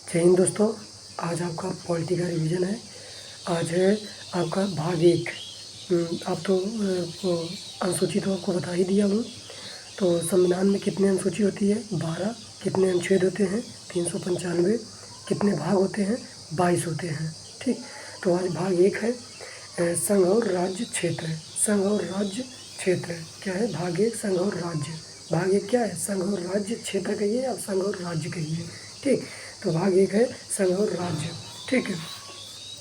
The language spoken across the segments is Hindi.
जय हिंद दोस्तों। आज आपका पॉलिटी का रिवीजन है। आज है आपका भाग 1। आप तो वो अनुसूची तो आपको बता ही दिया हूँ। तो संविधान में कितने अनुसूची होती है? 12। कितने अनुच्छेद होते हैं? 395। कितने भाग होते हैं? 22 होते हैं। ठीक, तो आज भाग 1 है संघ और राज्य क्षेत्र। संघ और राज्य क्षेत्र क्या है? भाग 1 संघ और राज्य। भाग 1 क्या है? संघ और राज्य क्षेत्र कहिए या संघ और राज्य कहिए। ठीक, तो भाग 1 है संघ और राज्य। ठीक है,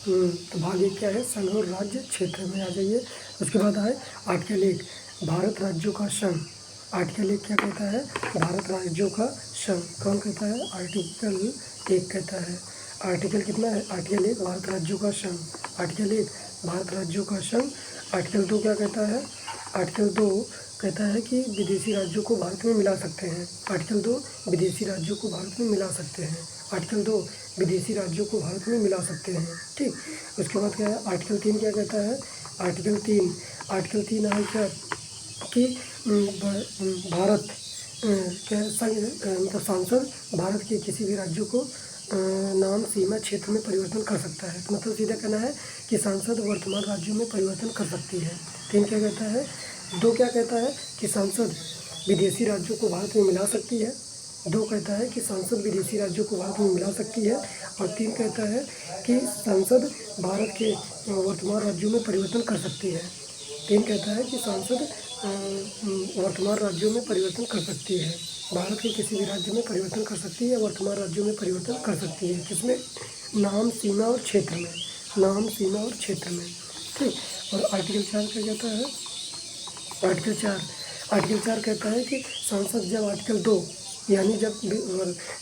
तो भाग 1 क्या है? संघ और राज्य क्षेत्र में आ जाइए। उसके बाद आए आर्टिकल 1 भारत राज्यों का संघ। आर्टिकल 1 क्या कहता है? भारत राज्यों का संघ। कौन कहता है? आर्टिकल 1 कहता है। आर्टिकल कितना है? आर्टिकल 1 भारत राज्यों का संघ। आर्टिकल 1 भारत राज्यों का संघ। आर्टिकल 2 क्या कहता है? आर्टिकल 2 कहता है कि विदेशी राज्यों को भारत में मिला सकते हैं। आर्टिकल 2 विदेशी राज्यों को भारत में मिला सकते हैं। आर्टिकल 2 विदेशी राज्यों को भारत में मिला सकते हैं। ठीक, उसके बाद क्या है? आर्टिकल 3 क्या कहता है? आर्टिकल 3 है क्या कि भारत क्या मतलब सांसद भारत के किसी भी राज्यों को नाम सीमा क्षेत्र में परिवर्तन कर सकता है। तो मतलब सीधा कहना है कि सांसद वर्तमान राज्यों में परिवर्तन कर सकती है। 3 क्या कहता है? 2 क्या कहता है कि सांसद विदेशी राज्यों को भारत में मिला सकती है। 2 कहता है कि सांसद विदेशी राज्यों को भारत में मिला सकती है। और 3 कहता है कि सांसद भारत के वर्तमान राज्यों में परिवर्तन कर सकती है। 3 कहता है कि सांसद वर्तमान राज्यों में परिवर्तन कर सकती है। भारत के किसी भी राज्य में परिवर्तन कर सकती है, वर्तमान राज्यों में परिवर्तन कर सकती है। किसमें? नाम, सीमा और क्षेत्र में। नाम, सीमा और क्षेत्र में। ठीक, और आर्टिकल 4 क्या कहता है? आर्टिकल 4 कहता है कि संसद जब आर्टिकल 2 यानी जब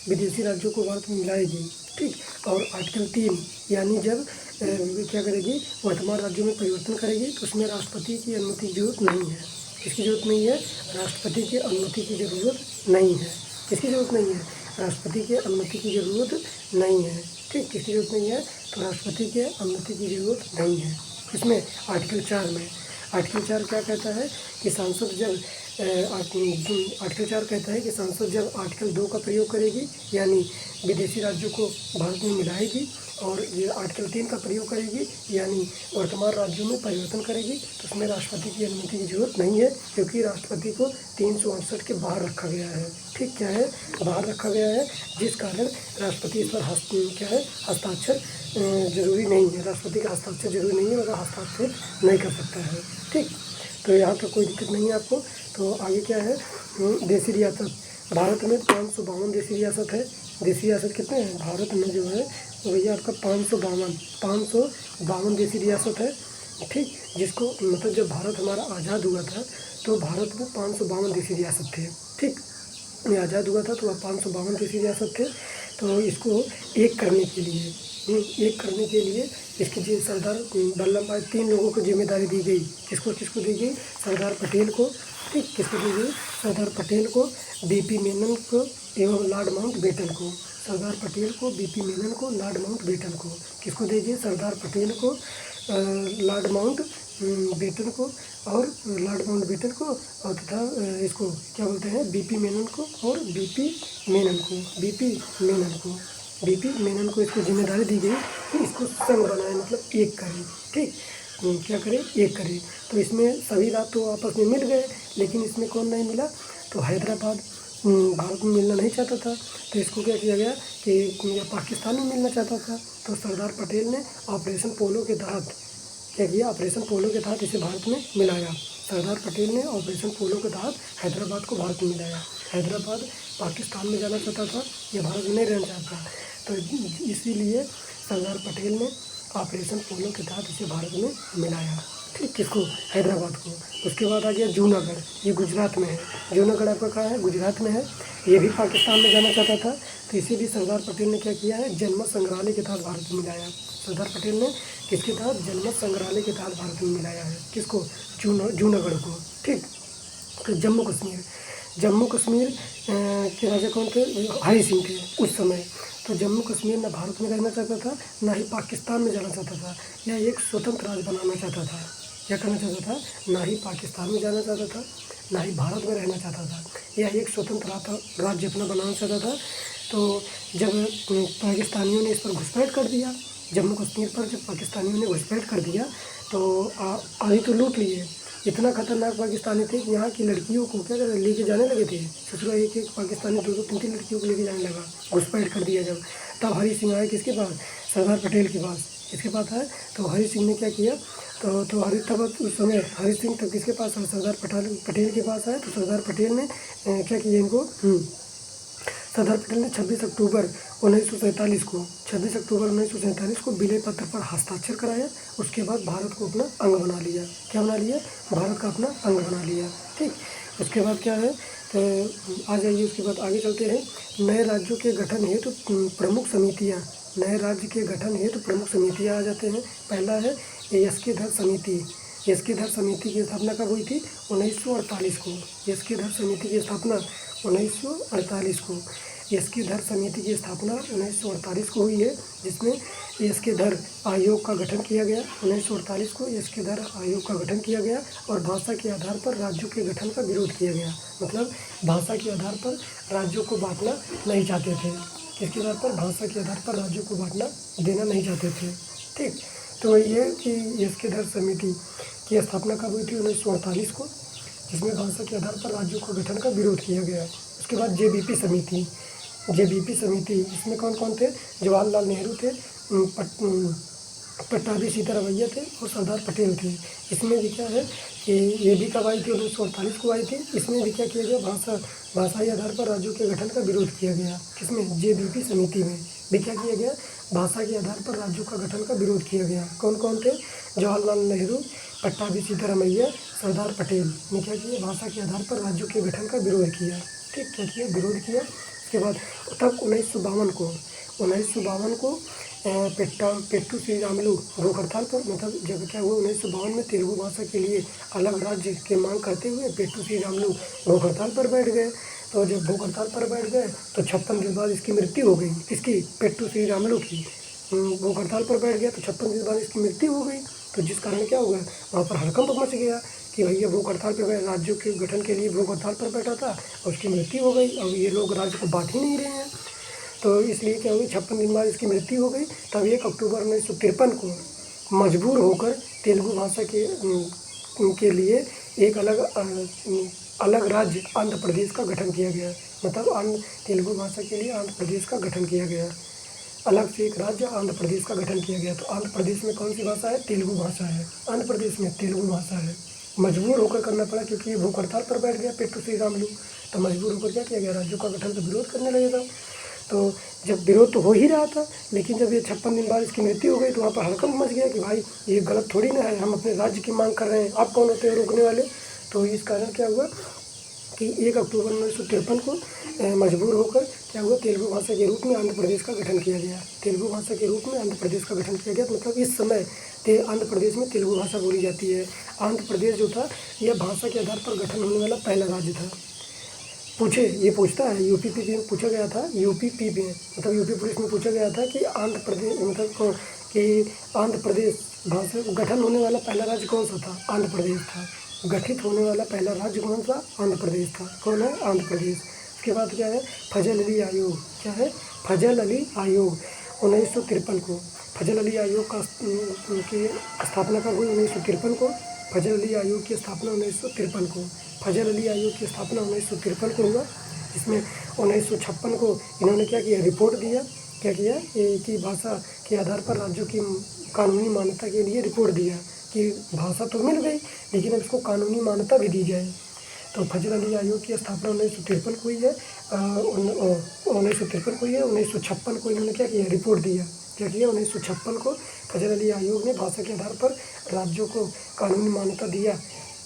विदेशी राज्यों को भारत में मिलाएगी। ठीक, और आर्टिकल 3 यानी जब क्या करेगी? वर्तमान राज्यों में परिवर्तन करेगी, तो उसमें राष्ट्रपति की अनुमति की जरूरत नहीं है। किसकी जरूरत नहीं है? राष्ट्रपति की अनुमति की जरूरत नहीं है। किसकी जरूरत नहीं है? राष्ट्रपति की अनुमति की जरूरत नहीं है। ठीक, किसकी जरूरत नहीं है? तो राष्ट्रपति के अनुमति की जरूरत नहीं है। इसमें आर्टिकल 4 में। आर्टिकल 4 क्या कहता है कि सांसद जब आर्टिकल 4 कहता है कि सांसद जब आर्टिकल 2 का प्रयोग करेगी यानी विदेशी राज्यों को भारत में मिलाएगी, और ये आर्टिकल 3 का प्रयोग करेगी यानी वर्तमान राज्यों में परिवर्तन करेगी, तो उसमें राष्ट्रपति की अनुमति की जरूरत नहीं है, क्योंकि राष्ट्रपति को 368 के बाहर रखा गया है। ठीक, क्या है? बाहर रखा गया है, जिस कारण राष्ट्रपति इस पर हस्ताक्षर जरूरी नहीं है। राष्ट्रपति का हस्ताक्षर जरूरी नहीं है, मगर हस्ताक्षर नहीं कर सकता है। ठीक, तो यहाँ पर कोई दिक्कत नहीं है आपको। तो आगे क्या है? देशी रियासत। भारत में 552 देशी रियासत है। देशी रियासत कितने हैं? भारत में जो है तो भैया आपका 552 देशी रियासत है। ठीक, जिसको मतलब जब भारत हमारा आज़ाद हुआ था तो भारत में 552 देशी रियासत थे। ठीक, आज़ाद हुआ था तो 552 देशी रियासत थे। तो इसको एक करने के लिए इसके जी सरदार वल्लभ भाई 3 लोगों को जिम्मेदारी दी गई। किसको दी गई? सरदार पटेल को। ठीक, किसको दी गई? सरदार पटेल को, बीपी मेनन को एवं लॉर्ड माउंटबेटन को। सरदार पटेल को, बीपी मेनन को, लॉर्ड माउंटबेटन को। किसको दी गई? सरदार पटेल को, लॉर्ड माउंटबेटन को और लॉर्ड माउंटबेटन को, और तथा इसको क्या बोलते हैं? बीपी मेनन को और बीपी मेनन को इसको जिम्मेदारी दी गई कि इसको संघ बनाए, मतलब एक करें। ठीक, क्या करें? एक करें। तो इसमें सभी राज्य तो आपस में मिल गए, लेकिन इसमें कौन नहीं मिला? तो हैदराबाद भारत में मिलना नहीं चाहता था। तो इसको क्या किया गया कि पाकिस्तान में मिलना चाहता था। तो सरदार पटेल ने ऑपरेशन पोलो के तहत क्या किया? ऑपरेशन पोलो के तहत इसे भारत में मिलाया। सरदार पटेल ने ऑपरेशन पोलो के तहत हैदराबाद को भारत में मिलाया। हैदराबाद पाकिस्तान में जाना चाहता था, या भारत में नहीं रहना चाहता, तो इसीलिए सरदार पटेल ने ऑपरेशन पोलो के तहत इसे भारत में मिलाया। ठीक, किसको? हैदराबाद को। उसके बाद आ गया जूनागढ़। ये गुजरात में है। जूनागढ़ आपका कहाँ है? गुजरात में है। ये भी पाकिस्तान में जाना चाहता था, तो इसे भी सरदार पटेल ने क्या किया है? जनमत संग्रहालय के तहत भारत में मिलाया। सरदार पटेल ने किसके तहत? जनमत संग्रहालय के तहत भारत में मिलाया है। किसको? जूनागढ़ को। ठीक, तो जम्मू कश्मीर के राजा कौन थे? हरि सिंह थे उस समय। तो जम्मू कश्मीर न भारत में रहना चाहता था, ना ही पाकिस्तान में जाना चाहता था। यह एक स्वतंत्र राज्य बनाना चाहता था। क्या करना चाहता था? ना ही पाकिस्तान में जाना चाहता था, ना ही भारत में रहना चाहता था। यह एक स्वतंत्र राज्य अपना बनाना चाहता था, तो जब पाकिस्तानियों ने इस पर घुसपैठ कर दिया, जम्मू कश्मीर पर जब पाकिस्तानियों ने घुसपैठ कर दिया तो आधी तो लूट लिए। इतना खतरनाक पाकिस्तानी थे कि यहाँ की लड़कियों को क्या कर लेके जाने लगे थे ससुरा, एक एक पाकिस्तानी 2-2 3-3 लड़कियों को लेके जाने लगा, घुसपैठ कर दिया जब। तब हरी सिंह आए किसके पास, सरदार पटेल के पास। किसके पास है, तो हरी सिंह ने क्या किया, तो हरी तब उस समय हरी सिंह तब किसके पास है, सरदार पटेल के पास आए। तो सरदार पटेल ने क्या किया इनको, सरदार पटेल ने 26 अक्टूबर 1947 को 26 अक्टूबर 1947 को विलय पत्र पर हस्ताक्षर कराया। उसके बाद भारत को अपना अंग बना लिया। क्या बना लिया, भारत का अपना अंग बना लिया। ठीक, उसके बाद क्या है, तो आ जाइए उसके बाद आगे चलते हैं। नए राज्यों के गठन हेतु प्रमुख समितियाँ, नए राज्य के गठन हेतु प्रमुख समितियाँ आ जाते हैं। पहला है यस्केधर समिति। यस्केधर समिति की स्थापना कब हुई थी, 1948 को। यस्केधर समिति की स्थापना 1948 को। यस्केधर समिति की स्थापना 1948 को हुई है, जिसमें यस्केधर आयोग का गठन किया गया। 1948 को यस्केधर आयोग का गठन किया गया और भाषा के आधार पर राज्यों के गठन का विरोध किया गया। मतलब भाषा के आधार पर राज्यों को बांटना नहीं चाहते थे। किसके आधार पर, भाषा के आधार पर राज्यों को बांटना देना नहीं चाहते थे। ठीक, तो ये कि यस्केधर समिति की स्थापना कब हुई थी, 1948 को, जिसमें भाषा के आधार पर राज्यों को गठन का विरोध किया गया। उसके बाद जेबीपी समिति। जेबीपी समिति, इसमें कौन कौन थे, जवाहरलाल नेहरू थे, पट्टाभी सीतारामैया थे और सरदार पटेल थे। इसमें भी क्या है कि ये भी कब आई थी, 1948 को आई थी। इसमें भी क्या किया गया, भाषाई आधार पर राज्यों के गठन का विरोध किया गया। किसमें, जेबीपी समिति में भी क्या किया गया, भाषा के आधार पर राज्यों का गठन का विरोध किया गया। कौन कौन थे, जवाहरलाल नेहरू, पट्टाभी सीतारामैया, सरदार पटेल ने क्या किया, भाषा के आधार पर राज्यों के गठन का विरोध किया। ठीक, क्या किया, विरोध किया। उसके बाद तब 1952 को पेट्टू श्रीरामुलु भूख हड़ताल पर, मतलब जब क्या हुआ, 1952 में तेलुगु भाषा के लिए अलग राज्य की मांग करते हुए पेट्टू श्रीरामुलु भूख हड़ताल पर बैठ गए। तो जब भूख हड़ताल पर बैठ गए तो 56 दिन बाद इसकी मृत्यु हो गई। किसकी, पेट्टू श्रीरामुलु की। भूख हड़ताल पर बैठ गया तो 56 दिन बाद इसकी मृत्यु हो गई। तो जिस कारण क्या हो गया, वहाँ पर हड़कंप मच गया कि भैया भूख हड़ताल पर बैठ, राज्यों के गठन के लिए भूख हड़ताल पर बैठा था और उसकी मृत्यु हो गई। अब ये लोग राज्य को बांट ही नहीं रहे हैं। तो इसलिए क्या हुई, 56 दिन बाद इसकी मृत्यु हो गई। तब 1 अक्टूबर 1953 को मजबूर होकर तेलुगु भाषा के लिए एक अलग राज्य आंध्र प्रदेश का गठन किया गया। मतलब तेलुगु भाषा के लिए आंध्र प्रदेश का गठन किया गया। अलग से एक राज्य आंध्र प्रदेश का गठन किया गया। तो आंध्र प्रदेश में कौन सी भाषा है, तेलुगु भाषा है। आंध्र प्रदेश में तेलुगु भाषा है। मजबूर होकर करना पड़ा क्योंकि ये भूख हड़ताल पर बैठ गया पेट्टू श्रीरामुलु। तो मजबूर होकर क्या किया गया, राज्यों का गठन का विरोध करने लगेगा। तो जब विरोध तो हो ही रहा था, लेकिन जब ये 56 दिन बाद इसकी मृत्यु हो गई तो वहाँ पर हड़कंप मच गया कि भाई ये गलत थोड़ी ना है, हम अपने राज्य की मांग कर रहे हैं, आप कौन होते हैं रोकने वाले। तो इस कारण क्या हुआ कि 1 अक्टूबर 1953 को मजबूर होकर क्या हुआ, तेलुगु भाषा के रूप में आंध्र प्रदेश का गठन किया गया। तेलुगु भाषा के रूप में आंध्र प्रदेश का गठन किया गया। मतलब इस समय आंध्र प्रदेश में तेलुगु भाषा बोली जाती है। आंध्र प्रदेश जो था यह भाषा के आधार पर गठन होने वाला पहला राज्य था। ये पूछता है, यूपी में पूछा गया था, यूपी पुलिस में पूछा गया था कि आंध्र प्रदेश मतलब कि आंध्र प्रदेश भाषा गठन होने वाला पहला राज्य कौन सा था, आंध्र प्रदेश था। गठित होने वाला पहला राज्य कौन सा, आंध्र प्रदेश था। कौन है, आंध्र प्रदेश। उसके बाद क्या है, फजल अली आयोग। क्या है, फजल अली आयोग 1953 को। फजल अली आयोग की स्थापना कब हुई, 1953 को। फजल अली आयोग की स्थापना 1953 को। फजल अली आयोग की स्थापना 1953 को हुआ, जिसमें 1956 को इन्होंने क्या किया, रिपोर्ट दिया। क्या किया, कि भाषा के आधार पर राज्यों की कानूनी मान्यता के लिए रिपोर्ट दिया कि भाषा तो मिल गई लेकिन अब इसको कानूनी मान्यता भी दी जाए। तो फजल अली आयोग की स्थापना 1953 को हुई है। 1953 को हुई है। 1956 को इन्होंने क्या किया, रिपोर्ट दिया। क्या किया, 1956 को फजल अली आयोग ने भाषा के आधार पर राज्यों को कानूनी मान्यता दिया।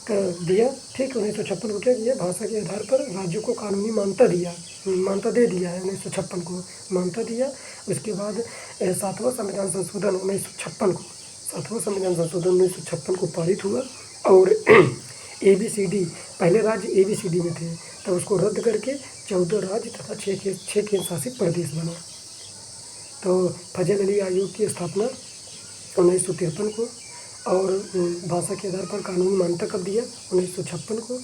ठीक, 1956 को क्या किया, भाषा के आधार पर राज्यों को कानूनी मान्यता दे दिया है। 1956 को मान्यता दिया। उसके बाद 7वां संविधान संशोधन 1956 को पारित हुआ और ABCD, पहले राज्य ABCD में थे, तब उसको रद्द करके 14 राज्य तथा 6 केंद्र शासित प्रदेश बने। तो फजल अली आयोग की स्थापना 1953 को और भाषा के आधार पर कानूनी मान्यता कब दिया, 1956 को।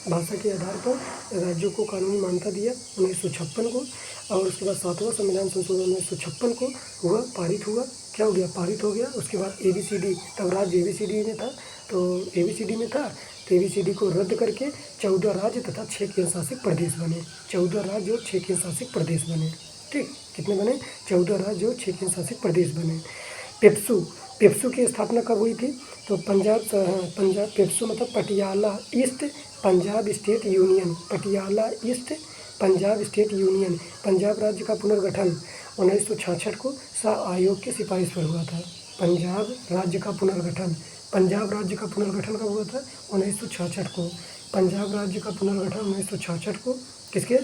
भाषा के आधार पर राज्यों को कानूनी मान्यता दिया 1956 को। और उसके बाद 7वां संविधान संशोधन 1956 को हुआ, पारित हुआ। क्या हो गया? पारित हो गया। उसके बाद ABCD, तब राज्य ABCD में था, तो ABCD में था, तो ABCD को रद्द करके 14 राज्य तथा 6 केंद्र शासित प्रदेश बने। 14 राज्य और 6 केंद्र शासित प्रदेश बने। ठीक, कितने बने? 14 राज्य और 6 केंद्र शासित प्रदेश बने। पेप्सू की स्थापना कब हुई थी? तो पंजाब पेप्सू मतलब Patiala east Punjab state union, Patiala east Punjab state union. Punjab राज्य का पुनर्गठन 1966 को शाह आयोग की सिफारिश पर हुआ था। पंजाब राज्य का पुनर्गठन कब हुआ था? 1966 को। पंजाब राज्य का पुनर्गठन 1966 को किसके?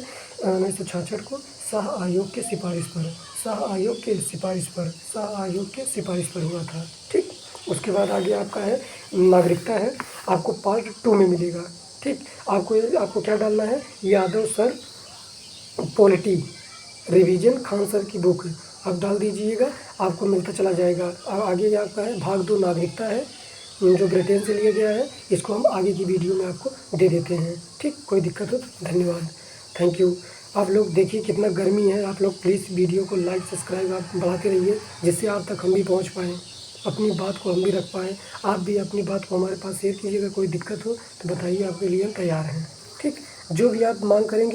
1966 को शाह आयोग के सिफारिश पर हुआ था। ठीक, उसके बाद आगे आपका है नागरिकता है, आपको पार्ट 2 में मिलेगा। ठीक, आपको क्या डालना है? Yadav sir polity revision, Khan sir की बुक आप डाल दीजिएगा, आपको मिलता चला जाएगा। अब आगे आपका है भाग 2 नागरिकता है, जो ब्रिटेन से लिया गया है। इसको हम आगे की वीडियो में आपको दे देते हैं। ठीक, कोई दिक्कत हो तो धन्यवाद, थैंक यू। आप लोग देखिए कितना गर्मी है, आप लोग प्लीज़ वीडियो को लाइक सब्सक्राइब आप बढ़ाते रहिए, जिससे आप तक हम भी पहुंच पाएँ, अपनी बात को हम भी रख पाएँ। आप भी अपनी बात को हमारे पास शेयर कीजिएगा। कोई दिक्कत हो तो बताइए, आपके लिए हम तैयार हैं। ठीक, जो भी आप मांग करेंगे